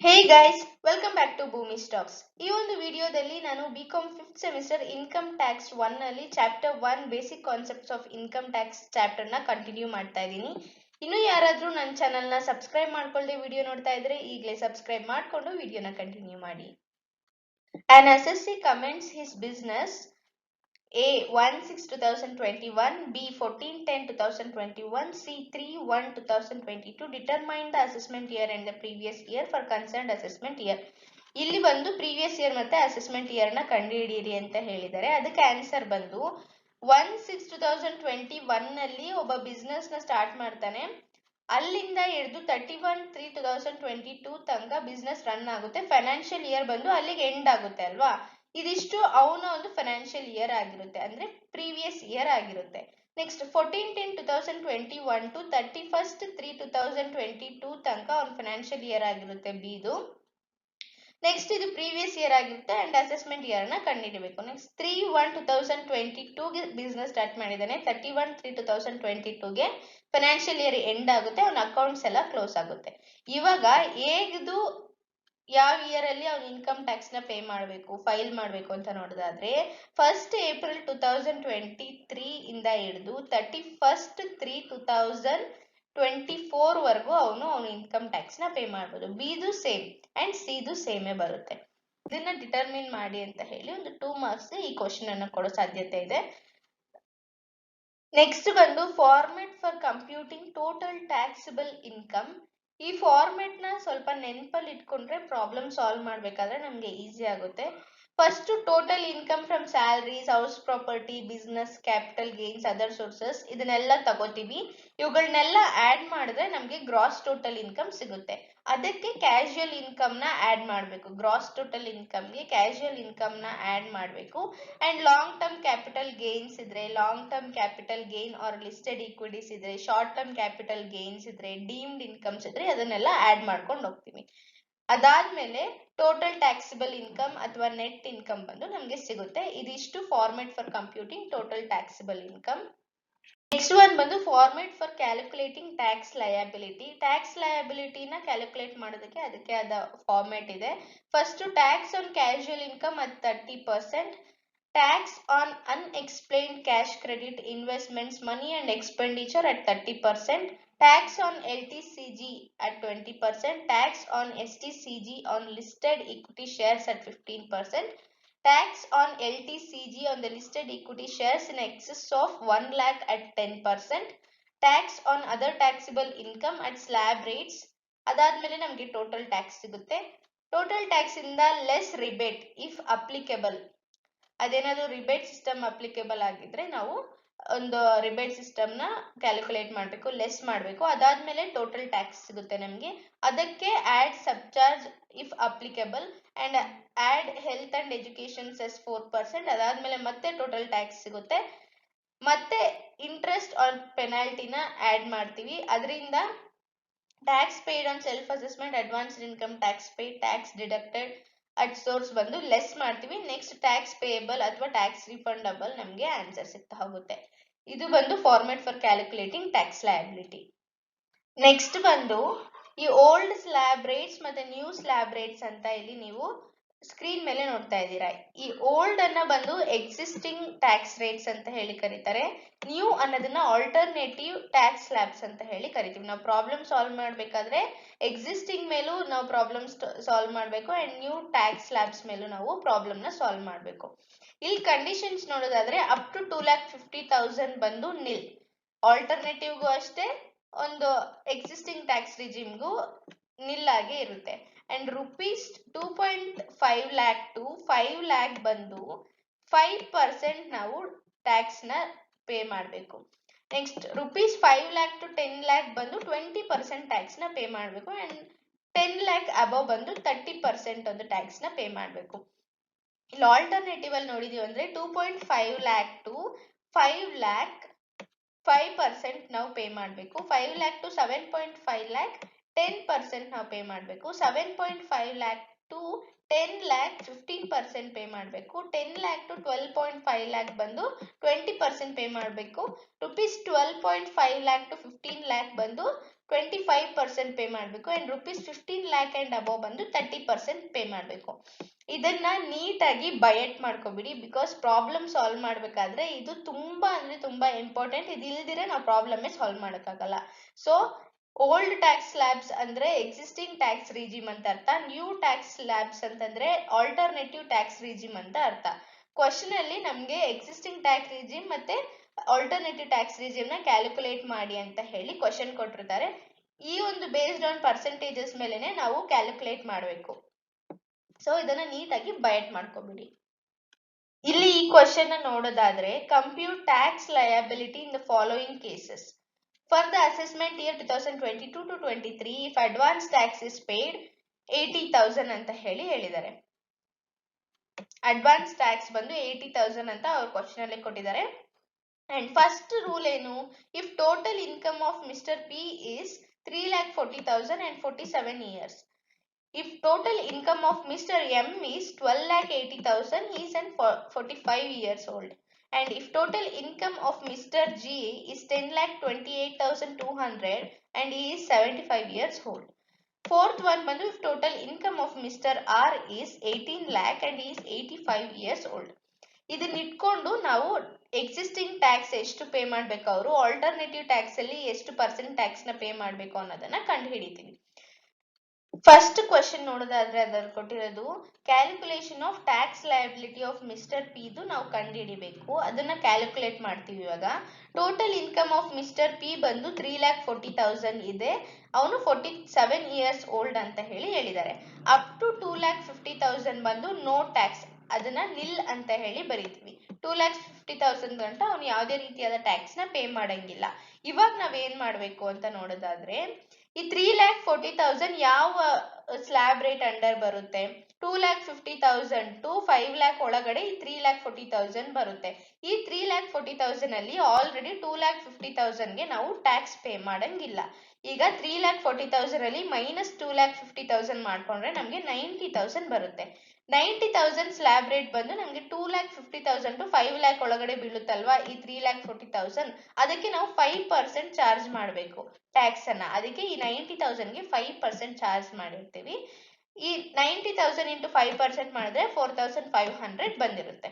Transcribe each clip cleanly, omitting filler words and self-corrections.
Hey guys, welcome back to Boomy Stocks. ಈ ಒಂದು ವಿಡಿಯೋದಲ್ಲಿ ನಾನು BCom 5th semester income tax 1 ನಲ್ಲಿ chapter 1 basic concepts of income tax chapter ನ continue ಮಾಡ್ತಾ ಇದ್ದೀನಿ. ಇನ್ನು ಯಾರಾದ್ರೂ ನನ್ನ ಚಾನೆಲ್ ನ ಸಬ್ಸ್ಕ್ರೈಬ್ ಮಾಡ್ಕೊಳ್ಳದೆ ವಿಡಿಯೋ ನೋಡ್ತಾ ಇದ್ರೆ ಈಗಲೇ ಸಬ್ಸ್ಕ್ರೈಬ್ ಮಾಡ್ಕೊಂಡು ವಿಡಿಯೋನ ಕಂಟಿನ್ಯೂ ಮಾಡಿ. An assessee comments his business A 1/6/2021, B 14/10/2021, C 3/1/2022. Determine the assessment year and the previous year for concerned assessment year. ಇಲ್ಲಿ ಬಂದು ಪ್ರೀವಿಯಸ್ ಇಯರ್ ಮತ್ತೆ ಅಸೆಸ್ಮೆಂಟ್ ಇಯರ್ ನ ಕಂಡುಹಿಡಿಯಿರಿ ಅಂತ ಹೇಳಿದ್ದಾರೆ. ಅದಕ್ಕೆ ಆನ್ಸರ್ ಬಂದು 1/6/2021 ನಲ್ಲಿ ಒಬ್ಬ ಬಿಸ್ನೆಸ್ ನ ಸ್ಟಾರ್ಟ್ ಮಾಡ್ತಾನೆ. ಅಲ್ಲಿಂದ ಹಿಡಿದು 31/3/2022 ತನಕ ಬಿಸ್ನೆಸ್ ರನ್ ಆಗುತ್ತೆ. ಫೈನಾನ್ಷಿಯಲ್ ಇಯರ್ ಬಂದು ಅಲ್ಲಿಗೆ ಎಂಡ್ ಆಗುತ್ತೆ ಅಲ್ವಾ. ಇದಿಷ್ಟು ಅವನ ಒಂದು ಫೈನಾನ್ಷಿಯಲ್ ಇಯರ್ ಆಗಿರುತ್ತೆ, ಅಂದ್ರೆ ಪ್ರೀವಿಯಸ್ ಇಯರ್ ಆಗಿರುತ್ತೆ. ನೆಕ್ಸ್ಟ್ 14/10/2021 ಟು 31/3/2022 ತನಕ ಅವ್ನ ಫೈನಾನ್ಷಿಯಲ್ ಇಯರ್ ಆಗಿರುತ್ತೆ ಬಿದು. ನೆಕ್ಸ್ಟ್ ಇದು ಪ್ರೀವಿಯಸ್ ಇಯರ್ ಆಗಿರುತ್ತೆ ಅಂಡ್ ಅಸೆಸ್ಮೆಂಟ್ ಇಯರ್ ನ ಕಂಡುಹಿಡಬೇಕು. ನೆಕ್ಸ್ಟ್ 3/1/2022 ಗೆ ಬಿಸ್ನೆಸ್ ಸ್ಟಾರ್ಟ್ ಮಾಡಿದ್ದಾನೆ. 31/3/2022 ಗೆ ಫೈನಾನ್ಷಿಯಲ್ ಇಯರ್ ಎಂಡ್ ಆಗುತ್ತೆ, ಅವನ ಅಕೌಂಟ್ಸ್ ಎಲ್ಲ ಕ್ಲೋಸ್ ಆಗುತ್ತೆ. ಇವಾಗ ಹೇಗಿದು ಯಾವ ಇಯರ್ ಅಲ್ಲಿ ಅವ್ನು ಇನ್ಕಮ್ ಟ್ಯಾಕ್ಸ್ ನ ಪೇ ಮಾಡಬೇಕು, ಫೈಲ್ ಮಾಡಬೇಕು ಅಂತ ನೋಡೋದಾದ್ರೆ 1st April 2023 ಇಂದ ಹಿಡಿದು 31/3/2024 ವರೆಗೂ ಅವನು ಇನ್ಕಮ್ ಟ್ಯಾಕ್ಸ್ ನ ಪೇ ಮಾಡಬಹುದು. ಬಿದು ಸೇಮ್ ಅಂಡ್ ಸಿದು ಸೇಮೇ ಬರುತ್ತೆ. ಇದನ್ನ ಡಿಟರ್ಮಿನ್ ಮಾಡಿ ಅಂತ ಹೇಳಿ ಒಂದು 2 ಮಾರ್ಕ್ಸ್ ಈ ಕ್ವಶನ್ ಅನ್ನು ಕೊಡೋ ಸಾಧ್ಯತೆ ಇದೆ. ನೆಕ್ಸ್ಟ್ ಬಂದು format for computing total taxable income. ಈ ಫಾರ್ಮೆಟ್ ನ ಸ್ವಲ್ಪ ನೆನಪಲ್ಲಿ ಇಟ್ಕೊಂಡ್ರೆ ಪ್ರಾಬ್ಲಮ್ ಸಾಲ್ವ್ ಮಾಡ್ಬೇಕಾದ್ರೆ ನಮ್ಗೆ ಈಸಿ ಆಗುತ್ತೆ. First total income from salaries, house property, business, capital gains, other sources ಇದನ್ನೆಲ್ಲ ತಗೋತೀವಿ. ಇವುಗಳನ್ನೆಲ್ಲ ಆಡ್ ಮಾಡಿದ್ರೆ ನಮ್ಗೆ ಗ್ರಾಸ್ ಟೋಟಲ್ ಇನ್ಕಮ್ ಸಿಗುತ್ತೆ. ಅದಕ್ಕೆ ಕ್ಯಾಶುಯಲ್ ಇನ್ಕಮ್ ನ ಆಡ್ ಮಾಡಬೇಕು. ಗ್ರಾಸ್ ಟೋಟಲ್ ಇನ್ಕಮ್ ಗೆ ಕ್ಯಾಶುಯಲ್ ಇನ್ಕಮ್ ನ ಆಡ್ ಮಾಡಬೇಕು. And long term capital gains ಇದ್ರೆ long term capital gain are listed equities ಇದ್ರೆ, ಶಾರ್ಟ್ ಟರ್ಮ್ ಕ್ಯಾಪಿಟಲ್ ಗೇನ್ಸ್ ಇದ್ರೆ, ಡೀಮ್ಡ್ ಇನ್ಕಮ್ಸ್ ಇದ್ರೆ ಅದನ್ನೆಲ್ಲ ಆಡ್ ಮಾಡ್ಕೊಂಡು ಹೋಗ್ತೀವಿ. ಅದಾದ್ಮೇಲೆ ಟೋಟಲ್ ಟ್ಯಾಕ್ಸಿಬಲ್ ಇನ್ಕಮ್ ಅಥವಾ ನೆಟ್ ಇನ್ಕಮ್ ಬಂದು ನಮ್ಗೆ ಸಿಗುತ್ತೆ. ಇದಿಷ್ಟು format for computing total taxable income. Next one ಬಂದು format for calculating tax liability. Tax ಲಯಬಿಲಿಟಿನ calculate ಮಾಡೋದಕ್ಕೆ ಅದಕ್ಕೆ ಆದ ಫಾರ್ಮೆಟ್ ಇದೆ. First tax on casual income at 30%, tax on unexplained cash credit investments, money and expenditure at 30%, tax on LTCG at 20%, tax on STCG on listed equity shares at 15%, tax on LTCG on the listed equity shares in excess of 1 lakh at 10%, tax on other taxable income at slab rates. ಅದಾದ್ಮೇಲೆ ನಮಗೆ total tax ಸಿಗುತ್ತೆ. Total tax ಇಂದ less rebate if applicable. ಅದೇನಾದ್ರು rebate system applicable ಆಗಿದ್ರೆ ನಾವು ಒಂದು rebate system ನ calculate ಮಾಡಬೇಕು, ಲೆಸ್ ಮಾಡಬೇಕು. ಅದಾದ್ಮೇಲೆ ಟೋಟಲ್ ಟ್ಯಾಕ್ಸ್ ಸಿಗುತ್ತೆ ನಮ್ಗೆ. ಅದಕ್ಕೆ add surcharge if applicable and add health and education cess 4%. ಅದಾದ್ಮೇಲೆ ಮತ್ತೆ ಟೋಟಲ್ ಟ್ಯಾಕ್ಸ್ ಸಿಗುತ್ತೆ. ಮತ್ತೆ ಇಂಟ್ರೆಸ್ಟ್ ಆನ್ ಪೆನಾಲ್ಟಿನ ಆಡ್ ಮಾಡ್ತೀವಿ. ಅದರಿಂದ tax paid on self assessment, advanced income tax paid, tax deducted at source ಬಂದು ಲೆಸ್ ಮಾಡ್ತೀವಿ. ನೆಕ್ಸ್ಟ್ ಟ್ಯಾಕ್ಸ್ ಪೇಯಬಲ್ ಅಥವಾ tax refundable ನಮ್ಗೆ ಆನ್ಸರ್ ಸಿಗ್ತಾ ಹೋಗುತ್ತೆ. ಇದು ಬಂದು format for calculating tax liability. Next ಬಂದು ಈ ಓಲ್ಡ್ ಸ್ಲ್ಯಾಬ್ ರೇಟ್ಸ್ ಮತ್ತೆ ನ್ಯೂ ಸ್ಲ್ಯಾಬ್ ರೇಟ್ಸ್ ಅಂತ ಇಲ್ಲಿ ನೀವು ಸ್ಕ್ರೀನ್ ಮೇಲೆ ನೋಡ್ತಾ ಇದ್ದೀರಾ. ಈ ಓಲ್ಡ್ ಅನ್ನ ಬಂದು ಎಕ್ಸಿಸ್ಟಿಂಗ್ ಟ್ಯಾಕ್ಸ್ ರೇಟ್ಸ್ ಅಂತ ಹೇಳಿ ಕರೀತಾರೆ. ನ್ಯೂ ಅನ್ನೋದನ್ನ ಆಲ್ಟರ್ನೇಟಿವ್ ಟ್ಯಾಕ್ಸ್ ಸ್ಲ್ಯಾಬ್ಸ್ ಅಂತ ಹೇಳಿ ಕರಿತೀವಿ. ನಾವು ಪ್ರಾಬ್ಲಮ್ ಸಾಲ್ವ್ ಮಾಡ್ಬೇಕಾದ್ರೆ ಎಕ್ಸಿಸ್ಟಿಂಗ್ ಮೇಲೂ ನಾವು ಪ್ರಾಬ್ಲಮ್ ಸಾಲ್ವ್ ಮಾಡಬೇಕು ಅಂಡ್ ನ್ಯೂ ಟ್ಯಾಕ್ಸ್ ಸ್ಲ್ಯಾಬ್ಸ್ ಮೇಲೂ ನಾವು ಪ್ರಾಬ್ಲಮ್ ನ ಸಾಲ್ವ್ ಮಾಡಬೇಕು. ಇಲ್ಲಿ ಕಂಡೀಷನ್ಸ್ ನೋಡೋದಾದ್ರೆ ಅಪ್ ಟು 2,50,000 ಬಂದು ನಿಲ್. ಆಲ್ಟರ್ನೇಟಿವ್ಗೂ ಅಷ್ಟೇ, ಒಂದು ಎಕ್ಸಿಸ್ಟಿಂಗ್ ಟ್ಯಾಕ್ಸ್ ರಿಜಿಮ್ಗೂ ನಿಲ್ ಆಗಿ ಇರುತ್ತೆ. And rupees 2.5 lakh to 5 lakh ಬಂದು 5% ನಾವು ಟ್ಯಾಕ್ಸ್ ನ ಪೇ ಮಾಡಬೇಕು. Next rupees 5 lakh to 10 lakh ಬಂದು 20% ಟ್ಯಾಕ್ಸ್ ನ ಪೇ ಮಾಡಬೇಕು. ಅಂಡ್ 10 lakh ಅಬವ್ ಬಂದು 30% ಒಂದು ಟ್ಯಾಕ್ಸ್ ನ ಪೇ ಮಾಡಬೇಕು. ಇಲ್ಲಿ ಆಲ್ಟರ್ನೇಟಿವ್ ಅಲ್ಲಿ ನೋಡಿದೀವಿ ಅಂದ್ರೆ 2.5 lakh ಟು 5 lakh 5% ನಾವು ಪೇ ಮಾಡಬೇಕು. 5 lakh ಟು 7.5 lakh 10% ನಾವು ಪೇ ಮಾಡಬೇಕು. 7.5 lakh ಟು 10 lakh 15% ಪೇ ಮಾಡಬೇಕು. 10 lakh ಟು 12.5 lakh ಬಂದು 20% ಪೇ ಮಾಡಬೇಕು. ರುಪೀಸ್ 12.5 lakh ಟು 15 lakh ಬಂದು 25% ಪೇ ಮಾಡಬೇಕು ಅಂಡ್ ₹15 lakh ಅಂಡ್ ಅಬೌವ್ ಬಂದು 30% ಪೇ ಮಾಡಬೇಕು. ಇದನ್ನ ನೀಟಾಗಿ ಬಯಟ್ ಮಾಡ್ಕೊಬಿಡಿ, ಬಿಕಾಸ್ ಪ್ರಾಬ್ಲಮ್ ಸಾಲ್ವ್ ಮಾಡ್ಬೇಕಾದ್ರೆ ಇದು ತುಂಬಾ ಅಂದ್ರೆ ತುಂಬಾ ಇಂಪಾರ್ಟೆಂಟ್. ಇದು ಇಲ್ದಿರೆ ನಾವು ಪ್ರಾಬ್ಲಮ್ ಸಾಲ್ವ್ ಮಾಡೋಕ್ಕಾಗಲ್ಲ. ಸೊ ಓಲ್ಡ್ ಟ್ಯಾಕ್ಸ್ ಸ್ಲ್ಯಾಬ್ಸ್ ಅಂದ್ರೆ ಎಕ್ಸಿಸ್ಟಿಂಗ್ ಟ್ಯಾಕ್ಸ್ ರಿಜಿಮ್ ಅಂತ ಅರ್ಥ. ನ್ಯೂ ಟ್ಯಾಕ್ಸ್ ಸ್ಲ್ಯಾಬ್ಸ್ ಅಂತಂದ್ರೆ ಆಲ್ಟರ್ನೇಟಿವ್ ಟ್ಯಾಕ್ಸ್ ರಿಜಿಮ್ ಅಂತ ಅರ್ಥ. ಕ್ವಶನ್ ಅಲ್ಲಿ ನಮ್ಗೆ ಎಕ್ಸಿಸ್ಟಿಂಗ್ ಟ್ಯಾಕ್ಸ್ ರಿಜಿಮ್ ಮತ್ತೆ ಆಲ್ಟರ್ನೇಟಿವ್ ಟ್ಯಾಕ್ಸ್ ರಿಜಿಮ್ ನ ಕ್ಯಾಲ್ಕುಲೇಟ್ ಮಾಡಿ ಅಂತ ಹೇಳಿ ಕ್ವಶನ್ ಕೊಟ್ಟಿರ್ತಾರೆ. ಈ ಒಂದು ಬೇಸ್ಡ್ ಆನ್ ಪರ್ಸೆಂಟೇಜಸ್ ಮೇಲೆನೆ ನಾವು ಕ್ಯಾಲ್ಕುಲೇಟ್ ಮಾಡಬೇಕು. ಸೊ ಇದನ್ನ ನೀಟಾಗಿ ಬಯಟ್ ಮಾಡ್ಕೊಬಿಡಿ. ಇಲ್ಲಿ ಈ ಕ್ವಶನ್ ನೋಡೋದಾದ್ರೆ, compute tax liability in the following cases. For the assessment year 2022 to 23 if advance tax is paid 80,000 ಅಂತ ಹೇಳಿದ್ದಾರೆ. ಅಡ್ವಾನ್ಸ್ ಟ್ಯಾಕ್ಸ್ ಬಂದು 80,000 ಅಂತ ಅವ್ರ ಕ್ವಶನ್ ಅಲ್ಲಿ ಕೊಟ್ಟಿದ್ದಾರೆ. ಅಂಡ್ ಫಸ್ಟ್ ರೂಲ್ ಏನು, if total income of mister P is 3,40,000 and 47 years. If total income of Mr. M is 12,80,000, he is 45 years old. And if total income of Mr. G is 10,28,200 and he is 75 years old. Fourth one bandu, if total income of Mr. R is 18 lakh and he is 85 years old. ಇದನ್ನ ಇಟ್ಕೊಂಡು ನಾವು existing tax ಎಷ್ಟು pay ಮಾಡಬೇಕು, ಅವರು alternative tax ಅಲ್ಲಿ ಎಷ್ಟು percent tax ನ pay ಮಾಡಬೇಕು ಅನ್ನೋದನ್ನ ಕಂಡು ಹಿಡಿತೀವಿ. ಫಸ್ಟ್ ಕ್ವಶನ್ ನೋಡೋದಾದ್ರೆ ಅದ್ರಲ್ಲಿ ಕೊಟ್ಟಿರೋದು calculation of tax liability of mister P ಇದು ನಾವು ಕಂಡು ಹಿಡಿಬೇಕು. ಅದನ್ನ ಕ್ಯಾಲ್ಕುಲೇಟ್ ಮಾಡ್ತೀವಿ. ಇವಾಗ total income of mister P ಬಂದು 3,40,000 ಇದೆ. ಅವನು 47 ಇಯರ್ಸ್ ಓಲ್ಡ್ ಅಂತ ಹೇಳಿದ್ದಾರೆ. ಅಪ್ ಟು 2,50,000 ಬಂದು ನೋ ಟ್ಯಾಕ್ಸ್, ಅದನ್ನ ನಿಲ್ ಅಂತ ಹೇಳಿ ಬರೀತೀವಿ. 2,50,000 ಗಂಟ ಅವನು ಯಾವುದೇ ರೀತಿಯಾದ ಟ್ಯಾಕ್ಸ್ ನ ಪೇ ಮಾಡಂಗಿಲ್ಲ. ಇವಾಗ ನಾವೇನ್ ಮಾಡ್ಬೇಕು ಅಂತ ನೋಡೋದಾದ್ರೆ, ಈ 3,40,000 ಯಾವ ಸ್ಲ್ಯಾಬ್ ರೇಟ್ ಅಂಡರ್ ಬರುತ್ತೆ? 2,50,000 ಟು 5 lakh ಒಳಗಡೆ ಈ 3,40,000 ಬರುತ್ತೆ. ಈ 3,40,000 ಅಲ್ಲಿ ಆಲ್ರೆಡಿ 2,50,000 ಗೆ ನಾವು ಟ್ಯಾಕ್ಸ್ ಪೇ ಮಾಡಂಗಿಲ್ಲ. ಈಗ 3,40,000 ಅಲ್ಲಿ ಮೈನಸ್ 2,50,000 ಮಾಡ್ಕೊಂಡ್ರೆ ನಮ್ಗೆ 90,000 ಬರುತ್ತೆ. 90,000 ಸ್ಲ್ಯಾಬ್ ರೇಟ್ ಬಂದು ನಮ್ಗೆ 2,50,000 ಟು 5 lakh ಒಳಗಡೆ ಬೀಳುತ್ತಲ್ವಾ ಈ 3,40,000, ಅದಕ್ಕೆ ನಾವು 5% ಚಾರ್ಜ್ ಮಾಡಬೇಕು ಟ್ಯಾಕ್ಸ್ ಅನ್ನ. ಅದಕ್ಕೆ ಈ 90,000 ಗೆ 5% ಚಾರ್ಜ್ ಮಾಡಿರ್ತೀವಿ. ಈ 90,000 ಇಂಟು 5% ಮಾಡಿದ್ರೆ 4,500 ಬಂದಿರುತ್ತೆ.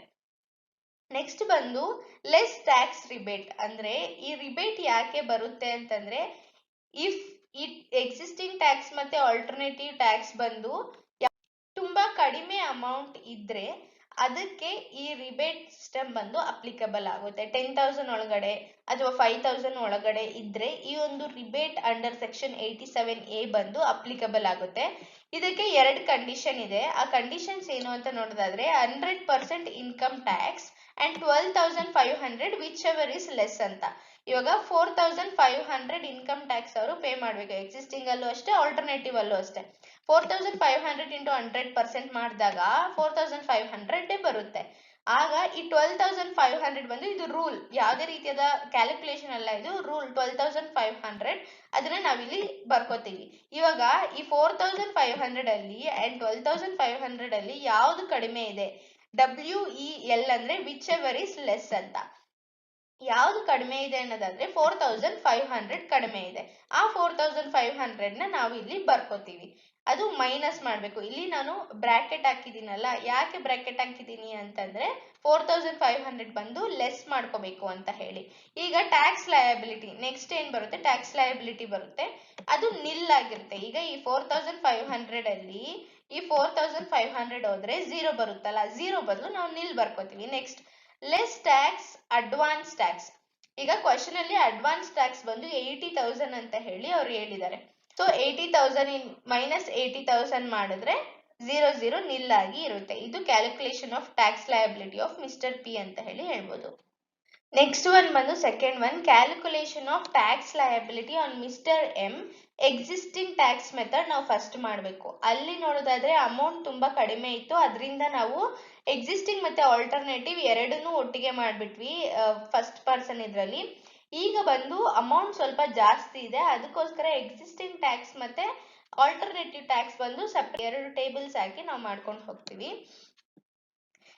ನೆಕ್ಸ್ಟ್ ಬಂದು ಲೆಸ್ ಟ್ಯಾಕ್ಸ್ ರಿಬೇಟ್. ಅಂದ್ರೆ ಈ ರಿಬೇಟ್ ಯಾಕೆ ಬರುತ್ತೆ ಅಂತಂದ್ರೆ, ಇಫ್ ಈ ಎಕ್ಸಿಸ್ಟಿಂಗ್ ಟ್ಯಾಕ್ಸ್ ಮತ್ತೆ ಆಲ್ಟರ್ನೇಟಿವ್ ಟ್ಯಾಕ್ಸ್ ಬಂದು ತುಂಬಾ ಕಡಿಮೆ ಅಮೌಂಟ್ ಇದ್ರೆ ಅದಕ್ಕೆ ಈ ರಿಬೇಟ್ ಸಿಸ್ಟಮ್ ಬಂದು ಅಪ್ಲಿಕಬಲ್ ಆಗುತ್ತೆ. 10,000 ಒಳಗಡೆ ಅಥವಾ 5,000 ಒಳಗಡೆ ಇದ್ರೆ ಈ ಒಂದು ರಿಬೇಟ್ ಅಂಡರ್ ಸೆಕ್ಷನ್ 87A ಬಂದು ಅಪ್ಲಿಕಬಲ್ ಆಗುತ್ತೆ. ಇದಕ್ಕೆ 2 ಕಂಡೀಷನ್ ಇದೆ. ಆ ಕಂಡೀಷನ್ಸ್ ಏನು ಅಂತ ನೋಡೋದಾದ್ರೆ, 100% income tax and 12,500 which ever is less ಅಂತ. ಇವಾಗ 4,500 ಇನ್ಕಮ್ ಟ್ಯಾಕ್ಸ್ ಅವರು ಪೇ ಮಾಡ್ಬೇಕು. ಎಕ್ಸಿಸ್ಟಿಂಗ್ ಅಲ್ಲೂ ಅಷ್ಟೇ, ಆಲ್ಟರ್ನೇಟಿವ್ ಅಲ್ಲೂ ಅಷ್ಟೇ. 4,500 ಇಂಟು 100% ಮಾಡಿದಾಗ 4,500 ಬರುತ್ತೆ. ಆಗ ಈ 12,500 ಬಂದು ಇದು ರೂಲ್, ಯಾವುದೇ ರೀತಿಯಾದ ಕ್ಯಾಲ್ಕುಲೇಷನ್ ಅಲ್ಲ, ಇದು ರೂಲ್ 12,500. ಅದನ್ನ ನಾವಿಲ್ಲಿ ಬರ್ಕೋತೀವಿ. ಇವಾಗ ಈ 4,500 ಅಲ್ಲಿ ಅಂಡ್ 12,500 ಅಲ್ಲಿ ಯಾವ್ದು ಕಡಿಮೆ ಇದೆ? WEL ಅಂದ್ರೆ ವಿಚ್ ಎವರ್ ಇಸ್ ಲೆಸ್ ಅಂತ. ಯಾವ್ದು ಕಡಿಮೆ ಇದೆ ಅನ್ನೋದಾದ್ರೆ 4,500 ಕಡಿಮೆ ಇದೆ. ಆ 4,500 ನ ನಾವು ಇಲ್ಲಿ ಬರ್ಕೋತೀವಿ. ಅದು ಮೈನಸ್ ಮಾಡ್ಬೇಕು. ಇಲ್ಲಿ ನಾನು ಬ್ರಾಕೆಟ್ ಹಾಕಿದ್ದೀನಲ್ಲ, ಯಾಕೆ ಬ್ರಾಕೆಟ್ ಹಾಕಿದ್ದೀನಿ ಅಂತಂದ್ರೆ 4,500 ಬಂದು ಲೆಸ್ ಮಾಡ್ಕೋಬೇಕು ಅಂತ ಹೇಳಿ. ಈಗ ಟ್ಯಾಕ್ಸ್ ಲಯಬಿಲಿಟಿ ನೆಕ್ಸ್ಟ್ ಏನ್ ಬರುತ್ತೆ? ಟ್ಯಾಕ್ಸ್ ಲಯಬಿಲಿಟಿ ಬರುತ್ತೆ. ಅದು ನಿಲ್ ಆಗಿರುತ್ತೆ. ಈಗ ಈ 4,500 ಅಲ್ಲಿ ಈ 4,500 ಹೋದ್ರೆ 0 ಬರುತ್ತಲ್ಲ, 0 ಬದಲು ನಾವು ನಿಲ್ ಬರ್ಕೋತೀವಿ. Next less tax advance tax. ಈಗ ಕ್ವಶನ್ ಅಲ್ಲಿ ಅಡ್ವಾನ್ಸ್ ಟ್ಯಾಕ್ಸ್ ಬಂದು 80,000 ಅಂತ ಹೇಳಿ ಅವ್ರು ಹೇಳಿದ್ದಾರೆ. ಸೊ 80,000 ಮೈನಸ್ 80,000 ಮಾಡಿದ್ರೆ 0 ನಿಲ್ ಆಗಿ ಇರುತ್ತೆ. ಇದು calculation of tax liability of mister P ಅಂತ ಹೇಳಿ ಹೇಳ್ಬೋದು. ನೆಕ್ಸ್ಟ್ ಒನ್ ಬಂದು second one, calculation of tax liability on mister M existing tax method ನಾವು ಫಸ್ಟ್ ಮಾಡಬೇಕು. ಅಲ್ಲಿ ನೋಡೋದಾದ್ರೆ ಅಮೌಂಟ್ ತುಂಬಾ ಕಡಿಮೆ ಇತ್ತು, ಅದರಿಂದ ನಾವು ಎಕ್ಸಿಸ್ಟಿಂಗ್ ಮತ್ತೆ ಆಲ್ಟರ್ನೇಟಿವ್ ಎರಡನ್ನೂ ಒಟ್ಟಿಗೆ ಮಾಡ್ಬಿಟ್ವಿ ಫಸ್ಟ್ ಪರ್ಸನ್ ಇದ್ರಲ್ಲಿ. ಈಗ ಬಂದು ಅಮೌಂಟ್ ಸ್ವಲ್ಪ ಜಾಸ್ತಿ ಇದೆ, ಅದಕ್ಕೋಸ್ಕರ ಎಕ್ಸಿಸ್ಟಿಂಗ್ ಟ್ಯಾಕ್ಸ್ ಮತ್ತೆ ಆಲ್ಟರ್ನೇಟಿವ್ ಟ್ಯಾಕ್ಸ್ ಬಂದು ಸಪ್ರೇಟ್ 2 ಟೇಬಲ್ಸ್ ಹಾಕಿ ನಾವು ಮಾಡ್ಕೊಂಡು ಹೋಗ್ತೀವಿ.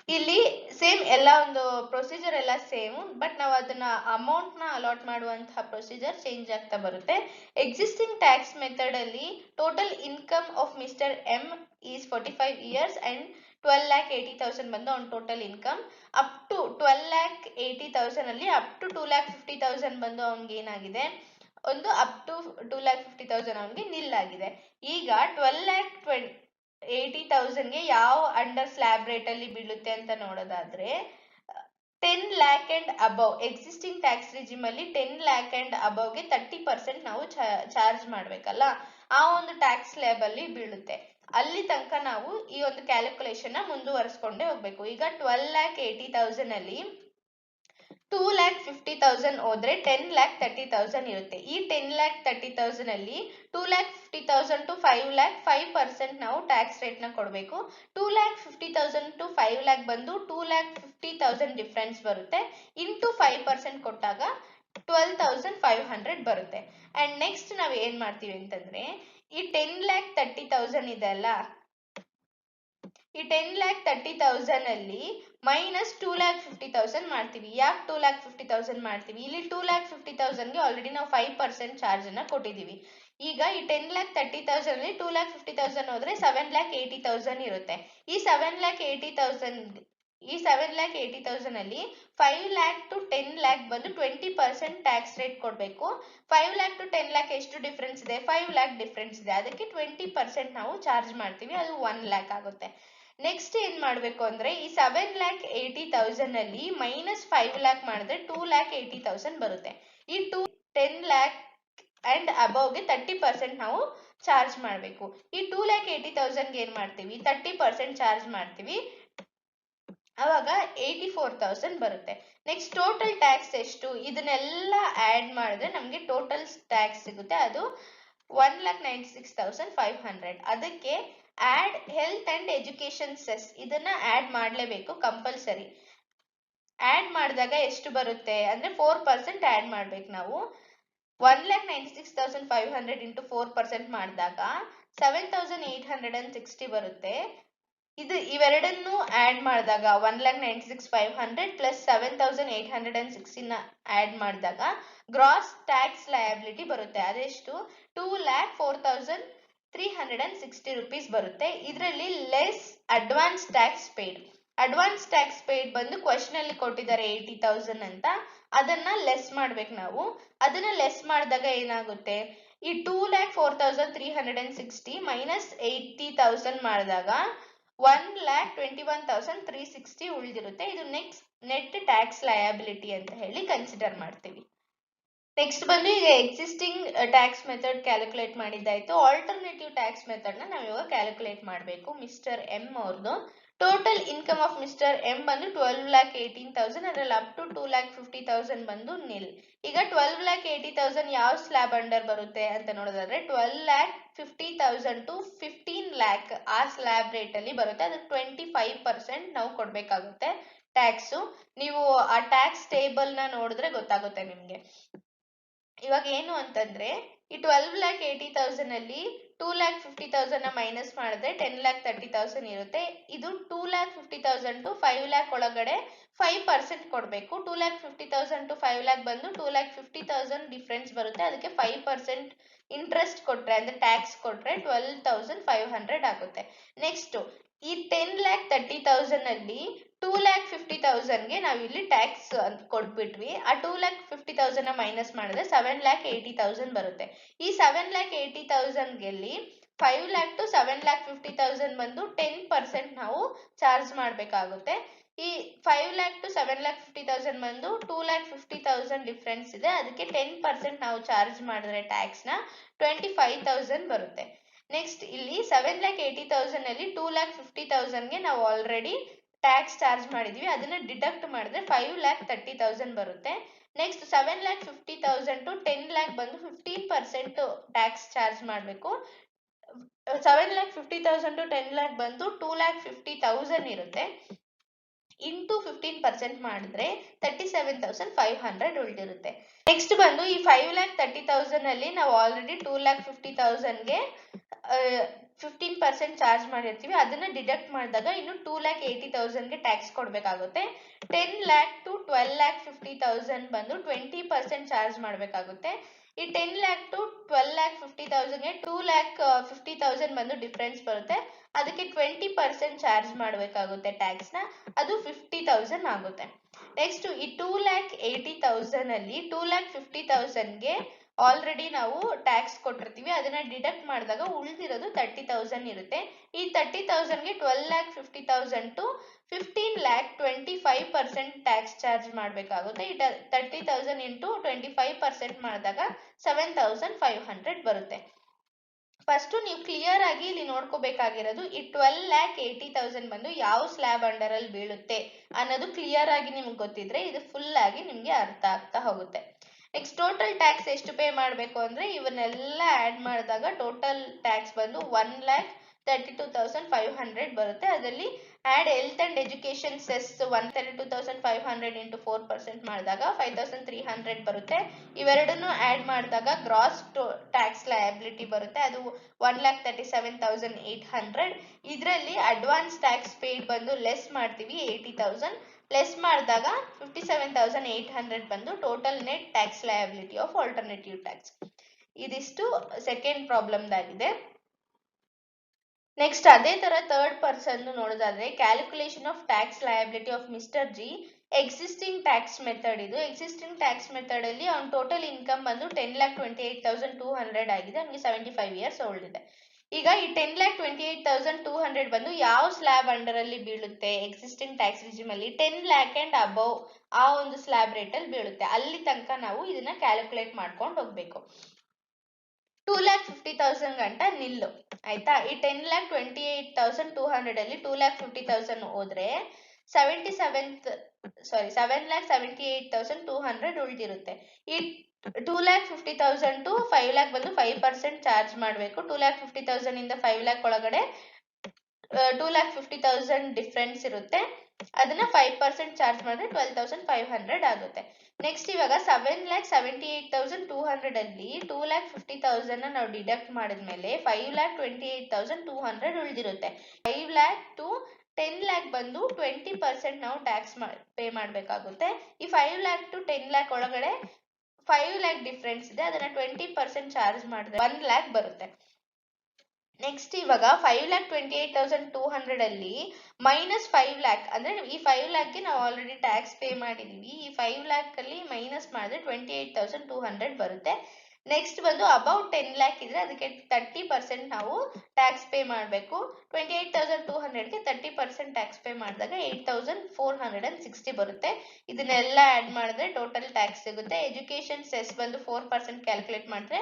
ಇಲ್ಲಿ ಸೇಮ್ ಎಲ್ಲ ಒಂದು ಪ್ರೊಸೀಜರ್ ಎಲ್ಲ ಸೇಮ್, ಬಟ್ ನಾವು ಅದನ್ನ ಅಮೌಂಟ್ ನ ಅಲಾಟ್ ಮಾಡುವಂತಹ ಪ್ರೊಸೀಜರ್ ಚೇಂಜ್ ಆಗ್ತಾ ಬರುತ್ತೆ. ಎಕ್ಸಿಸ್ಟಿಂಗ್ ಟ್ಯಾಕ್ಸ್ ಮೆಥಡ್ ಅಲ್ಲಿ total income of mister M is 45 years and 12,80,000 ಬಂದು ಅವ್ನ ಟೋಟಲ್ ಇನ್ಕಮ್. ಅಪ್ ಟು 12,80,000 ಅಲ್ಲಿ ಅಪ್ ಟು 2,50,000 ಬಂದು ಅವ್ನಿಗೆ ಏನಾಗಿದೆ, ಒಂದು ಅಪ್ ಟು 2,50,000 ಅವನಿಗೆ ನಿಲ್ ಆಗಿದೆ. ಈಗ 12,80,000ಗೆ ಯಾವ ಅಂಡರ್ ಸ್ಲ್ಯಾಬ್ ರೇಟ್ ಅಲ್ಲಿ ಬೀಳುತ್ತೆ ಅಂತ ನೋಡೋದಾದ್ರೆ 10 lakh and above existing tax regime ಅಲ್ಲಿ 10 lakh ಅಂಡ್ ಅಬವ್ಗೆ 30% ನಾವು ಚಾರ್ಜ್ ಮಾಡ್ಬೇಕಲ್ಲ, ಆ ಒಂದು ಟ್ಯಾಕ್ಸ್ ಸ್ಲ್ಯಾಬ್ ಅಲ್ಲಿ ಬೀಳುತ್ತೆ. ಅಲ್ಲಿ ತನಕ ನಾವು ಈ ಒಂದು ಕ್ಯಾಲ್ಕುಲೇಷನ್ ಮುಂದುವರಿಸ್ಕೊಂಡೇ ಹೋಗ್ಬೇಕು. ಈಗ 12,80,000 ಅಲ್ಲಿ 2,50,000 ಹೋದ್ರೆ 10,30,000 ಇರುತ್ತೆ. ಈ 10,30,000 ಅಲ್ಲಿ 2,50,000 to 5 lakh 5% ನಾವು ಟ್ಯಾಕ್ಸ್ ರೇಟ್ ನ ಕೊಡಬೇಕು. 2,50,000 to 5 lakh ಬಂದು 2,50,000 ಡಿಫ್ರೆನ್ಸ್ ಬರುತ್ತೆ. ಇಂಟು 5% ಕೊಟ್ಟಾಗ 12,500 ಬರುತ್ತೆ. ಅಂಡ್ ನೆಕ್ಸ್ಟ್ ನಾವ್ ಏನ್ ಮಾಡ್ತೀವಿ ಅಂತಂದ್ರೆ ಈ 10,30,000 ಇದೆ ಅಲ್ಲ, ಈ 10,30,000 ಅಲ್ಲಿ ಮೈನಸ್ 2,50,000 ಮಾಡ್ತೀವಿ. ಯಾಕೆ 2,50,000 ಮಾಡ್ತೀವಿ? ಇಲ್ಲಿ 2,50,000ಗೆ ಆಲ್ರೆಡಿ ನಾವು 5% ಚಾರ್ಜ್ ಅನ್ನ ಕೊಟ್ಟಿದೀವಿ. ಈಗ ಈ 10,30,000 ಅಲ್ಲಿ 2,50,000 ಹೋದ್ರೆ 7,80,000 ಇರುತ್ತೆ. ಈ 7,80,000 ಅಲ್ಲಿ 5 lakh to 10 lakh ಬಂದು 20% ಟ್ಯಾಕ್ಸ್ ರೇಟ್ ಕೊಡ್ಬೇಕು. 5 lakh to 10 lakh ಎಷ್ಟು ಡಿಫ್ರೆನ್ಸ್ ಇದೆ? 5 lakh ಡಿಫ್ರೆನ್ಸ್ ಇದೆ. ಅದಕ್ಕೆ 20% ನಾವು ಚಾರ್ಜ್ ಮಾಡ್ತೀವಿ, ಅದು 1 lakh ಆಗುತ್ತೆ. ನೆಕ್ಸ್ಟ್ ಏನ್ ಮಾಡ್ಬೇಕು ಅಂದ್ರೆ ಈ 7,80,000 ಅಲ್ಲಿ ಮೈನಸ್ 5 lakh ಮಾಡಿದ್ರೆ 2,80,000 ಬರುತ್ತೆ. ಈ 10 lakh ಅಂಡ್ ಅಬವ್ಗೆ 30% ನಾವು ಚಾರ್ಜ್ ಮಾಡ್ಬೇಕು. ಈ 2,80,000ಗೆ ಏನ್ ಮಾಡ್ತೀವಿ, 30% ಚಾರ್ಜ್ ಮಾಡ್ತೀವಿ, ಅವಾಗ 84,000 ಬರುತ್ತೆ. ನೆಕ್ಸ್ಟ್ ಟೋಟಲ್ ಟ್ಯಾಕ್ಸ್ ಎಷ್ಟು? ಇದನ್ನೆಲ್ಲ ಆಡ್ ಮಾಡಿದ್ರೆ ನಮ್ಗೆ ಟೋಟಲ್ ಟ್ಯಾಕ್ಸ್ ಸಿಗುತ್ತೆ, ಅದು 1,96,500. ಅದಕ್ಕೆ add health and education cess ಇದನ್ನ ಆಡ್ ಮಾಡ್ಲೇಬೇಕು ಕಂಪಲ್ಸರಿ. ಆಡ್ ಮಾಡಿದಾಗ ಎಷ್ಟು ಬರುತ್ತೆ ಅಂದ್ರೆ 4% ಆಡ್ ಮಾಡ್ಬೇಕು ನಾವು. 1,96,500 ಇಂಟು 4% ಮಾಡಿದಾಗ 7,860 ಬರುತ್ತೆ. ಇವೆರಡನ್ನು ಆಡ್ ಮಾಡಿದಾಗ 1,96,500 ಪ್ಲಸ್ 7,860 ಆಡ್ ಮಾಡಿದಾಗ ಗ್ರಾಸ್ ಟ್ಯಾಕ್ಸ್ ಲಯಬಿಲಿಟಿ ಬರುತ್ತೆ. ಅದೆಷ್ಟು? 2,04,360 rupees ಬರುತ್ತೆ. ಇದರಲ್ಲಿ less advance tax paid. Advance tax paid ಬಂದು ಕ್ವಶನ್ ಅಲ್ಲಿ ಕೊಟ್ಟಿದ್ದಾರೆ 80,000 ಅಂತ, ಅದನ್ನ ಲೆಸ್ ಮಾಡ್ಬೇಕು ನಾವು. ಅದನ್ನ ಲೆಸ್ ಮಾಡಿದಾಗ ಏನಾಗುತ್ತೆ, ಈ 2,04,360 ಮೈನಸ್ 80,000 ಮಾಡಿದಾಗ 1,21,360 ಉಳಿದಿರುತ್ತೆ. ಇದು ನೆಟ್ ಟ್ಯಾಕ್ಸ್ ಲಯಬಿಲಿಟಿ ಅಂತ ಹೇಳಿ ಕನ್ಸಿಡರ್ ಮಾಡ್ತೀವಿ. ನೆಕ್ಸ್ಟ್ ಬಂದು ಈಗ ಎಕ್ಸಿಸ್ಟಿಂಗ್ ಟ್ಯಾಕ್ಸ್ ಮೆಥಡ್ ಕ್ಯಾಲ್ಕುಲೇಟ್ ಮಾಡಿದ್ದಾಯ್ತು. ಆಲ್ಟರ್ನೇಟಿವ್ ಟ್ಯಾಕ್ಸ್ ಮೆಥಡ್ ನ ನಾವು ಇವಾಗ ಕ್ಯಾಲ್ಕುಲೇಟ್ ಮಾಡಬೇಕು. ಮಿಸ್ಟರ್ ಎಂ ಅವ್ರದ್ದು total income of mister M ಬಂದು 12,18,000, ಅದರಲ್ಲಿ ಅಪ್ ಟು 2,50,000 ಬಂದು ನಿಲ್. ಈಗ 12,80,000 ಯಾವ ಸ್ಲ್ಯಾಬ್ ಅಂಡರ್ ಬರುತ್ತೆ ಅಂತ ನೋಡೋದಾದ್ರೆ 12,50,000 to 15 lakh ಆ ಸ್ಲ್ಯಾಬ್ ರೇಟ್ ಅಲ್ಲಿ ಬರುತ್ತೆ. ಅದಕ್ಕೆ 25% ನಾವು ಕೊಡ್ಬೇಕಾಗುತ್ತೆ ಟ್ಯಾಕ್ಸ್. ನೀವು ಆ ಟ್ಯಾಕ್ಸ್ ಟೇಬಲ್ ನ ನೋಡಿದ್ರೆ ಗೊತ್ತಾಗುತ್ತೆ ನಿಮ್ಗೆ. ಇವಾಗ ಏನು ಅಂತಂದ್ರೆ ಈ 12,80,000 ಅಲ್ಲಿ 2,50,000 ನ ಮೈನಸ್ ಮಾಡಿದ್ರೆ 10,30,000 ಇರುತ್ತೆ. ಇದು 2,50,000 to 5 lakh ಒಳಗಡೆ 5% ಕೊಡ್ಬೇಕು. 2,50,000 to 5 lakh ಬಂದು 2,50,000 ಡಿಫ್ರೆನ್ಸ್ ಬರುತ್ತೆ. ಅದಕ್ಕೆ 5% ಇಂಟ್ರೆಸ್ಟ್ ಕೊಟ್ರೆ ಅಂದ್ರೆ ಟ್ಯಾಕ್ಸ್ ಕೊಟ್ರೆ 12,500 ಆಗುತ್ತೆ. ನೆಕ್ಸ್ಟ್ ಈ 10,30,000 ಅಲ್ಲಿ 2,50,000ಗೆ ನಾವು ಇಲ್ಲಿ ಟ್ಯಾಕ್ಸ್ ಕೊಟ್ಬಿಟ್ವಿ. ಆ 2,50,000 ಮೈನಸ್ ಮಾಡಿದ್ರೆ 7,80,000 ಬರುತ್ತೆ. ಈ 7,80,000ಗೆಲ್ಲಿ 5 lakh to 7,50,000 ಬಂದು 10% ನಾವು ಚಾರ್ಜ್ ಮಾಡ್ಬೇಕಾಗುತ್ತೆ. ಈ 5 lakh to 7,50,000 ಬಂದು 2,50,000 ಡಿಫ್ರೆನ್ಸ್ ಇದೆ. ಅದಕ್ಕೆ 10% ನಾವು ಚಾರ್ಜ್ ಮಾಡಿದ್ರೆ ಟ್ಯಾಕ್ಸ್ ನ 25,000 ಬರುತ್ತೆ. ನೆಕ್ಸ್ಟ್ ಇಲ್ಲಿ 7,80,000 ಅಲ್ಲಿ 2,50,000ಗೆ ನಾವು ಆಲ್ರೆಡಿ ಟ್ಯಾಕ್ಸ್ ಚಾರ್ಜ್ ಮಾಡಿದ್ವಿ, ಅದನ್ನ ಡಿಡಕ್ಟ್ ಮಾಡಿದ್ರೆ 5,30,000 ಬರುತ್ತೆ. ನೆಕ್ಸ್ಟ್ 7,50,000 to 10 lakh ಬಂದು 15% ಟ್ಯಾಕ್ಸ್ ಚಾರ್ಜ್ ಮಾಡಬೇಕು. 7,50,000 to 10 lakh ಬಂದು 2,50,000 ಇರುತ್ತೆ. ಇಂಟು 15% ಮಾಡಿದ್ರೆ 37,500 ಉಳಿದಿರುತ್ತೆ. ನೆಕ್ಸ್ಟ್ ಬಂದು ಈ 5,30,000 ಅಲ್ಲಿ ನಾವು ಆಲ್ರೆಡಿ 2,50,000ಗೆ 15% ಚಾರ್ಜ್ ಮಾಡಿರ್ತೀವಿ, ಅದನ್ನ ಡಿಡಕ್ಟ್ ಮಾಡಿದಾಗ ಇನ್ನು 2,80,000ಗೆ ಟ್ಯಾಕ್ಸ್ ಕೊಡಬೇಕಾಗುತ್ತೆ. 10 lakh to 12,50,000 ಬಂದು 20% ಚಾರ್ಜ್ ಮಾಡಬೇಕಾಗುತ್ತೆ. ಈ 10 lakh to 12,50,000ಗೆ 2,50,000 ಬಂದು ಡಿಫ್ರೆನ್ಸ್ ಬರುತ್ತೆ, ಅದಕ್ಕೆ 20% ಚಾರ್ಜ್ ಮಾಡಬೇಕಾಗುತ್ತೆ ಟ್ಯಾಕ್ಸ್ನ, ಅದು 50,000 ಆಗುತ್ತೆ. ನೆಕ್ಸ್ಟ್ ಈ 2,80,000 ಅಲ್ಲಿ 2,50,000ಗೆ ಆಲ್ರೆಡಿ ನಾವು ಟ್ಯಾಕ್ಸ್ ಕೊಟ್ಟಿರ್ತೀವಿ, ಅದನ್ನ ಡಿಡಕ್ಟ್ ಮಾಡಿದಾಗ ಉಳಿದಿರೋದು 30,000 ಇರುತ್ತೆ. ಈ 30,000ಗೆ 12,50,000 ಟು 15,25% ಟ್ಯಾಕ್ಸ್ ಚಾರ್ಜ್ ಮಾಡಬೇಕಾಗುತ್ತೆ. ಈ 30,000 ಇಂಟು 25% ಮಾಡಿದಾಗ 7,500 ಬರುತ್ತೆ. ಫಸ್ಟ್ ನೀವು ಕ್ಲಿಯರ್ ಆಗಿ ಇಲ್ಲಿ ನೋಡ್ಕೋಬೇಕಾಗಿರೋದು ಈ 12,80,000 ಬಂದು ಯಾವ ಸ್ಲ್ಯಾಬ್ ಅಂಡರ್ ಅಲ್ಲಿ ಬೀಳುತ್ತೆ ಅನ್ನೋದು ಕ್ಲಿಯರ್ ಆಗಿ ನಿಮ್ಗೆ ಗೊತ್ತಿದ್ರೆ ಇದು ಫುಲ್ ಆಗಿ ನಿಮ್ಗೆ ಅರ್ಥ ಆಗ್ತಾ ಹೋಗುತ್ತೆ. ನೆಕ್ಸ್ಟ್ ಟೋಟಲ್ ಟ್ಯಾಕ್ಸ್ ಎಷ್ಟು ಪೇ ಮಾಡಬೇಕು ಅಂದ್ರೆ ಇವನ್ನೆಲ್ಲ ಆಡ್ ಮಾಡಿದಾಗ ಟೋಟಲ್ ಟ್ಯಾಕ್ಸ್ ಬಂದು 1,32,500 ಬರುತ್ತೆ. ಅದರಲ್ಲಿ add health and education cess 132,500 into 4% ಮಾಡಿದಾಗ 5,300 ಬರುತ್ತೆ. ಇವೆರಡನ್ನು ಆಡ್ ಮಾಡಿದಾಗ ಗ್ರಾಸ್ ಟ್ಯಾಕ್ಸ್ ಲಯಬಿಲಿಟಿ ಬರುತ್ತೆ, ಅದು 1,37,800. ಇದರಲ್ಲಿ ಅಡ್ವಾನ್ಸ್ ಟ್ಯಾಕ್ಸ್ ಪೇಡ್ ಬಂದು ಲೆಸ್ ಮಾಡ್ತೀವಿ 80,000, ಲೆಸ್ ಮಾಡಿದಾಗ 57,800 ಬಂದು total net tax liability of alternative tax. ಇದಿಷ್ಟು ಸೆಕೆಂಡ್ ಪ್ರಾಬ್ಲಮ್ದಾಗಿದೆ. ನೆಕ್ಸ್ಟ್ ಅದೇ ತರ ಥರ್ಡ್ ಪರ್ಸನ್ ನೋಡೋದಾದ್ರೆ calculation of tax liability of mister G, existing tax method ಇದು. ಎಕ್ಸಿಸ್ಟಿಂಗ್ ಟ್ಯಾಕ್ಸ್ ಮೆಥಡ್ ಅಲ್ಲಿ ಅವ್ನ ಟೋಟಲ್ ಇನ್ಕಮ್ ಬಂದು 10,28,200 ಆಗಿದೆ, ಅವ್ನಿಗೆ 75 ಇಯರ್ಸ್ ಓಲ್ಡ್ ಇದೆ. ಈಗ ಈ 10,28,200 ಬಂದು ಯಾವ ಸ್ಲ್ಯಾಬ್ ಅಂಡರ್ ಅಲ್ಲಿ ಬೀಳುತ್ತೆ ಎಕ್ಸಿಸ್ಟಿಂಗ್ ಟ್ಯಾಕ್ಸ್ ರಿಜಿಮ್ ಅಲ್ಲಿ? 10 lakh ಅಂಡ್ ಅಬೌವ್ ಆ ಒಂದು ಸ್ಲ್ಯಾಬ್ ರೇಟ್ ಅಲ್ಲಿ ಬೀಳುತ್ತೆ. ಅಲ್ಲಿ ತನಕ ನಾವು ಇದನ್ನ ಕ್ಯಾಲ್ಕುಲೇಟ್ ಮಾಡ್ಕೊಂಡು ಹೋಗ್ಬೇಕು. 2,50,000 ಗಂಟ ನಿಲ್ಲು ಆಯ್ತಾ. ಈ 10,28,200 ಅಲ್ಲಿ 2,50,000 ಹೋದ್ರೆ 7,78,200 ಉಳಿದಿರುತ್ತೆ. ಈ 2,50,000 ಟು 5 lakh ಬಂದು 5% ಚಾರ್ಜ್ ಮಾಡಬೇಕು. 2,50,000 ಇಂದ 5 lakh ಒಳಗಡೆ 2,50,000 ಡಿಫ್ರೆನ್ಸ್ ಇರುತ್ತೆ, ಅದನ್ನ 5% ಚಾರ್ಜ್ ಮಾಡಿದ್ರೆ 12,500 ಆಗುತ್ತೆ. ನೆಕ್ಸ್ಟ್ ಇವಾಗ 7,78,200 ಅಲ್ಲಿ 2,50,000 ನಾವು ಡಿಡಕ್ಟ್ ಮಾಡಿದ್ಮೇಲೆ 5,28,200 ಉಳಿದಿರುತ್ತೆ. 5 lakh ಟು 10 lakh ಬಂದು 20% ನಾವು ಟ್ಯಾಕ್ಸ್ ಪೇ ಮಾಡಬೇಕಾಗುತ್ತೆ. ಈ 5 lakh ಟು 10 lakh ಒಳಗಡೆ 5 lakh ಡಿಫ್ರೆನ್ಸ್ ಇದೆ, ಅದನ್ನ 20% ಚಾರ್ಜ್ ಮಾಡಿದ್ರೆ 1 lakh ಬರುತ್ತೆ. ನೆಕ್ಸ್ಟ್ ಇವಾಗ 5,28,200 ಅಲ್ಲಿ ಮೈನಸ್ 5 lakh ಅಂದ್ರೆ ಈ 5 lakh ನಾವು ಆಲ್ರೆಡಿ ಟ್ಯಾಕ್ಸ್ ಪೇ ಮಾಡಿದೀವಿ, ಈ 5 lakh ಅಲ್ಲಿ ಮೈನಸ್ ಮಾಡಿದ್ರೆ 28,200 ಬರುತ್ತೆ. ನೆಕ್ಸ್ಟ್ ಬಂದು ಅಬೌಟ್ 10 lakh ಇದ್ರೆ ಅದಕ್ಕೆ 30% ನಾವು ಟ್ಯಾಕ್ಸ್ ಪೇ ಮಾಡಬೇಕು. 28,200ಗೆ 30% ಟ್ಯಾಕ್ಸ್ ಪೇ ಮಾಡಿದಾಗ 8,460 ಬರುತ್ತೆ. ಇದನ್ನೆಲ್ಲ ಆಡ್ ಮಾಡಿದ್ರೆ ಟೋಟಲ್ ಟ್ಯಾಕ್ಸ್ ಸಿಗುತ್ತೆ. ಎಜುಕೇಶನ್ ಸೆಸ್ ಬಂದು 4% ಕ್ಯಾಲ್ಕುಲೇಟ್ ಮಾಡಿದ್ರೆ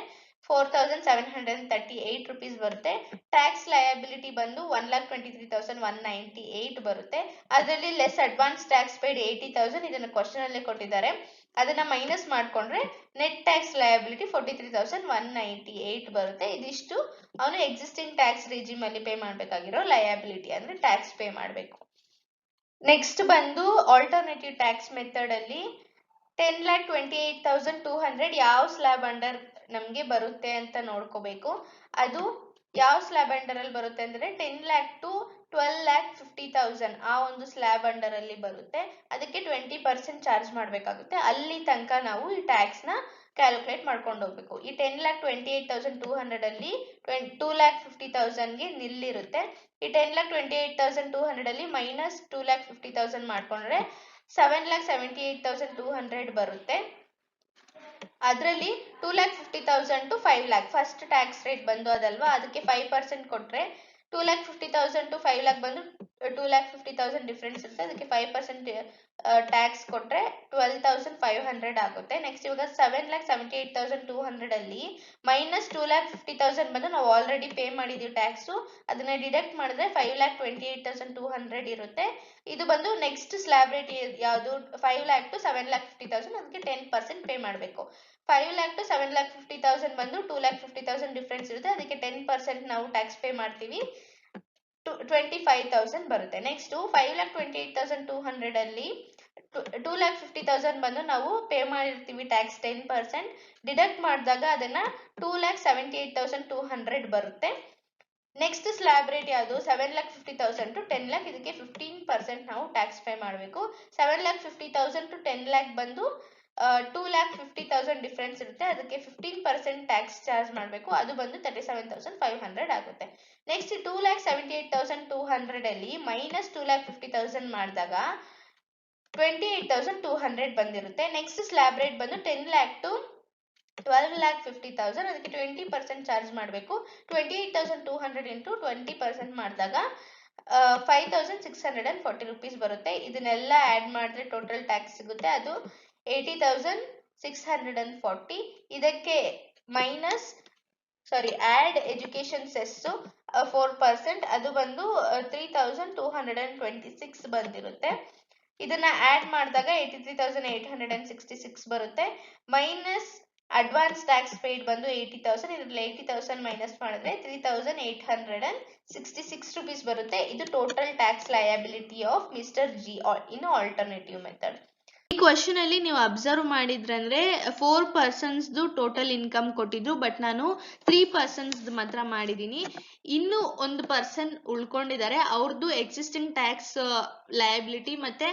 4,738 rupees ಬರುತ್ತೆ. ಟ್ಯಾಕ್ಸ್ ಲಯಬಿಲಿಟಿ ಬಂದು 1,23,198 ಬರುತ್ತೆ. ಅದರಲ್ಲಿ ಲೆಸ್ ಅಡ್ವಾನ್ಸ್ ಟ್ಯಾಕ್ಸ್ ಪೇಡ್ 80,000, ಇದನ್ನ ಕ್ವಶನ್ ಅಲ್ಲೇ ಕೊಟ್ಟಿದ್ದಾರೆ, ಅದನ್ನ ಮೈನಸ್ ಮಾಡ್ಕೊಂಡ್ರೆ ನೆಟ್ ಟ್ಯಾಕ್ಸ್ ಲಯಬಿಲಿಟಿ 43,198 ಬರುತ್ತೆ. ಇದಿಷ್ಟು ಅವನು ಎಕ್ಸಿಸ್ಟಿಂಗ್ ಟ್ಯಾಕ್ಸ್ ರಿಜಿಮ್ ಅಲ್ಲಿ ಪೇ ಮಾಡಬೇಕಾಗಿರೋ ಲಯಬಿಲಿಟಿ ಅಂದ್ರೆ ಟ್ಯಾಕ್ಸ್ ಪೇ ಮಾಡಬೇಕು. ನೆಕ್ಸ್ಟ್ ಬಂದು ಆಲ್ಟರ್ನೇಟಿವ್ ಟ್ಯಾಕ್ಸ್ ಮೆಥಡ್ ಅಲ್ಲಿ 10,28,200 ಯಾವ ಸ್ಲ್ಯಾಬ್ ಅಂಡರ್ ನಮ್ಗೆ ಬರುತ್ತೆ ಅಂತ ನೋಡ್ಕೋಬೇಕು. ಅದು ಯಾವ ಸ್ಲ್ಯಾಬ್ ಅಂಡರ್ ಅಲ್ಲಿ ಬರುತ್ತೆ ಅಂದ್ರೆ 10 lakh ಟು 12,50,000 ಆ ಒಂದು ಸ್ಲ್ಯಾಬ್ ಅಂಡರ್ ಅಲ್ಲಿ ಬರುತ್ತೆ, ಅದಕ್ಕೆ 20% ಚಾರ್ಜ್ ಮಾಡಬೇಕಾಗುತ್ತೆ. ಅಲ್ಲಿ ತನಕ ನಾವು ಈ ಟ್ಯಾಕ್ಸ್ ನ ಕ್ಯಾಲ್ಕುಲೇಟ್ ಮಾಡ್ಕೊಂಡು ಹೋಗ್ಬೇಕು. ಈ 10,28,200 ಅಲ್ಲಿ 2,50,000ಗೆ ನಿಲ್ಲಿರುತ್ತೆ. ಈ 10,28,200 ಅಲ್ಲಿ ಮೈನಸ್ 2,50,000 ಮಾಡ್ಕೊಂಡ್ರೆ 7,78,200 ಬರುತ್ತೆ. ಅದರಲ್ಲಿ 2,50,000 to 5 lakh first tax rate ಬಂದು ಅದಲ್ವಾ, ಅದಕ್ಕೆ 5% ಕೊಟ್ರೆ 2,50,000 ಟು 5 lakh ಬಂದು 2,50,000 ಡಿಫ್ರೆನ್ಸ್ ಇರುತ್ತೆ, ಅದಕ್ಕೆ 5% ಟ್ಯಾಕ್ಸ್ ಕೊಟ್ರೆ 12,500 ಆಗುತ್ತೆ. ನೆಕ್ಸ್ಟ್ ಇವಾಗ 7,78,200 ಅಲ್ಲಿ ಮೈನಸ್ 2,50,000 ಬಂದು ನಾವು ಆಲ್ರೆಡಿ ಪೇ ಮಾಡಿದೀವಿ ಟ್ಯಾಕ್ಸು, ಅದನ್ನ ಡಿಡಕ್ಟ್ ಮಾಡಿದ್ರೆ 5,28,200 ಇರುತ್ತೆ. ಇದು ಬಂದು ನೆಕ್ಸ್ಟ್ ಸ್ಲ್ಯಾಬ್ ರೇಟ್ ಯಾವುದು 5 lakh ಟು 7,50,000, ಅದಕ್ಕೆ 10% ಪೇ ಮಾಡಬೇಕು. 5 lakh ಟು 7,50,000 ಬಂದು 2,50,000 ಡಿಫ್ರೆನ್ಸ್ ಇರುತ್ತೆ, ಅದಕ್ಕೆ 10% ನಾವು ಟ್ಯಾಕ್ಸ್ ಪೇ ಮಾಡ್ತೀವಿ, 25,000 ಬರುತ್ತೆ. ನೆಕ್ಸ್ಟ್ 5,28,200 ಅಲ್ಲಿ 2,50,000 ಬಂದು ನಾವು ಪೇ ಮಾಡಿರ್ತೀವಿ ಟ್ಯಾಕ್ಸ್ 10%, ಡಿಡಕ್ಟ್ ಮಾಡಿದಾಗ ಅದನ್ನ 2,78,200 ಬರುತ್ತೆ. ನೆಕ್ಸ್ಟ್ ಸ್ಲ್ಯಾಬ್ ರೇಟ್ ಯಾವುದು 7,50,000 to 10 lakh, ಇದಕ್ಕೆ 15% ನಾವು ಟ್ಯಾಕ್ಸ್ ಪೇ ಮಾಡಬೇಕು. 7,50,000 to 10 lakh ಬಂದು 2,50,000 ಡಿಫ್ರೆನ್ಸ್ ಇರುತ್ತೆ, ಅದಕ್ಕೆ 15% ಟ್ಯಾಕ್ಸ್ ಚಾರ್ಜ್ ಮಾಡಬೇಕು, ಅದು ಬಂದು 37,500 ಆಗುತ್ತೆ. ನೆಕ್ಸ್ಟ್ 2,78,200 ಅಲ್ಲಿ ಮೈನಸ್ 2,50,000 ಮಾಡಿದಾಗ 28,200 ಬಂದಿರುತ್ತೆ. ನೆಕ್ಸ್ಟ್ ಸ್ಲ್ಯಾಬ್ ರೇಟ್ ಬಂದು 10 lakh to 12,50,000, ಅದಕ್ಕೆ 20% ಚಾರ್ಜ್ ಮಾಡಬೇಕು. 28,200 ಇಂಟು 20% ಮಾಡಿದಾಗ 5,640 rupees ಬರುತ್ತೆ. ಇದನ್ನೆಲ್ಲ ಆ್ಯಡ್ ಮಾಡಿದ್ರೆ ಟೋಟಲ್ ಟ್ಯಾಕ್ಸ್ ಸಿಗುತ್ತೆ, ಅದು 80,640. ಇದಕ್ಕೆ ಮೈನಸ್ ಆ್ಯಡ್ ಎಜುಕೇಶನ್ ಸೆಸ್ 4%, ಅದು ಬಂದು 3,226 ಬಂದಿರುತ್ತೆ. ಇದನ್ನ ಆ್ಯಡ್ ಮಾಡಿದಾಗ 83,866 ಬರುತ್ತೆ. ಮೈನಸ್ ಅಡ್ವಾನ್ಸ್ ಟ್ಯಾಕ್ಸ್ ಪೇಯ್ಡ್ ಬಂದು 80,000, ಇದರಲ್ಲಿ 80,000 ಮೈನಸ್ ಮಾಡಿದ್ರೆ 3,866 rupees ಬರುತ್ತೆ. ಇದು total tax liability of mister G in alternative method. ಈ ಕ್ವಶನ್ ಅಲ್ಲಿ ನೀವು ಅಬ್ಸರ್ವ್ ಮಾಡಿದ್ರಂದ್ರೆ 4 persons ಟೋಟಲ್ ಇನ್ಕಮ್ ಕೊಟ್ಟಿದ್ರು, ಬಟ್ ನಾನು 3 persons ಮಾತ್ರ ಮಾಡಿದ್ದೀನಿ. ಇನ್ನು ಒಂದು ಪರ್ಸನ್ ಉಳ್ಕೊಂಡಿದ್ದಾರೆ, ಅವ್ರದ್ದು ಎಕ್ಸಿಸ್ಟಿಂಗ್ ಟ್ಯಾಕ್ಸ್ ಲಯಬಿಲಿಟಿ ಮತ್ತೆ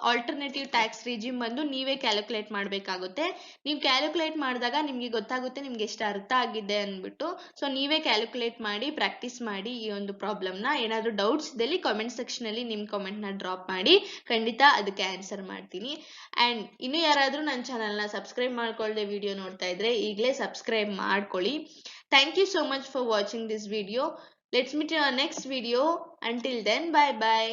ಆಲ್ಟರ್ನೇಟಿವ್ ಟ್ಯಾಕ್ಸ್ ರಿಜಿಮ್ ಬಂದು ನೀವೇ ಕ್ಯಾಲ್ಕುಲೇಟ್ ಮಾಡಬೇಕಾಗುತ್ತೆ. ನೀವು ಕ್ಯಾಲ್ಕುಲೇಟ್ ಮಾಡಿದಾಗ ನಿಮಗೆ ಗೊತ್ತಾಗುತ್ತೆ ನಿಮ್ಗೆ ಎಷ್ಟು ಅರ್ಥ ಆಗಿದೆ ಅಂದ್ಬಿಟ್ಟು. ಸೊ ನೀವೇ ಕ್ಯಾಲ್ಕುಲೇಟ್ ಮಾಡಿ ಪ್ರಾಕ್ಟೀಸ್ ಮಾಡಿ ಈ ಒಂದು ಪ್ರಾಬ್ಲಮ್ನ. ಏನಾದರೂ ಡೌಟ್ಸ್ ಇದ್ದಲ್ಲಿ ಕಾಮೆಂಟ್ ಸೆಕ್ಷನ್ ಅಲ್ಲಿ ನಿಮ್ಮ ಕಾಮೆಂಟ್ನ ಡ್ರಾಪ್ ಮಾಡಿ, ಖಂಡಿತ ಅದಕ್ಕೆ ಆನ್ಸರ್ ಮಾಡ್ತೀನಿ. ಆ್ಯಂಡ್ ಇನ್ನು ಯಾರಾದರೂ ನನ್ನ ಚಾನಲ್ನ ಸಬ್ಸ್ಕ್ರೈಬ್ ಮಾಡ್ಕೊಳ್ಳದೆ ವಿಡಿಯೋ ನೋಡ್ತಾ ಇದ್ರೆ ಈಗಲೇ ಸಬ್ಸ್ಕ್ರೈಬ್ ಮಾಡ್ಕೊಳ್ಳಿ. Thank you so much for watching this video. Let's meet in our next video. Until then, bye bye.